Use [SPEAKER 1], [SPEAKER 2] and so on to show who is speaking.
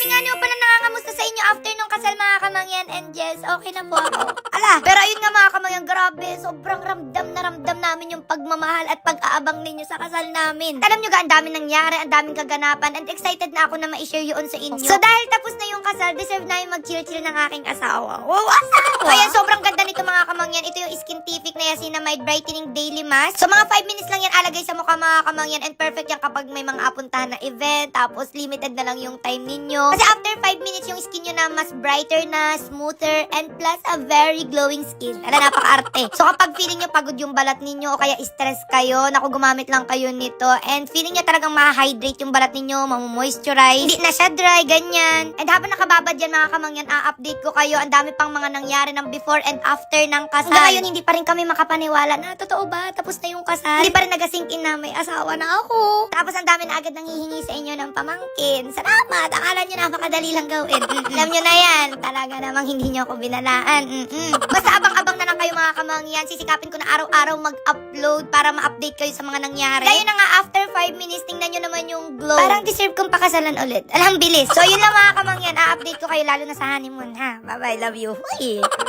[SPEAKER 1] nga nyo pala nangangamusta sa inyo after nung kasal mga kamangyan and Jess. Okay na po ako. Ala, pero ayun nga mga kamangyan, grabe. Sobrang ramdam na ramdam namin yung pagmamahal at pag-aabang ninyo sa kasal namin. Alam nyo ga, ang daming nangyari, ang daming kaganapan, and excited na ako na ma-share yun sa inyo. So dahil tapos na yung kasal, deserve na yung mag-chill-chill ng aking asawa. Wow, asawa! So ayan, sobrang ganda nito mga kamangyan. Ito yung Skintific na Niacinamide Brightening Daily Mask. So mga 5 minutes lang yan alagay sa mukha mga kamangyan, and perfect yan kapag may mga apuntahan na event, tapos limited na lang yung time ninyo. Kasi after 5 minutes, yung skin nyo na mas brighter na, smoother, and plus a very glowing skin. Ala, napaka-arte. So kapag feeling nyo pagod yung balat ninyo o kaya stress kayo, naku, gumamit lang kayo nito, and feeling nyo talagang ma-hydrate yung balat ninyo, mamu-moisturize, hindi na siya dry, ganyan. And habang nakababad yan mga kamangyan, a-update ko kayo. Ang dami pang mga nangyari ng before and after ng kasal. Hanggang ngayon, hindi pa rin kami makapaniwala na totoo ba? Tapos na yung kasal? Hindi pa rin nagasink in na may asawa na ako. Tapos ang dami na agad nang hihingi sa inyo ng pamangkin. Salamat! Akala nyo napakadali lang gawin. Alam nyo na yan. Talaga namang hindi nyo ako binalaan. Basta abang-abang na lang kayo mga kamangyan. Sisikapin ko na araw-araw mag-upload para ma-update kayo sa mga nangyari. Kaya na nga, after 5 minutes, tingnan nyo naman yung glow. Parang deserve kong pakasalan ulit. Alam, bilis. So yun lang mga kamangyan. A-update ko kayo lalo na sa honeymoon, ha? Bye-bye. Love you. Bye!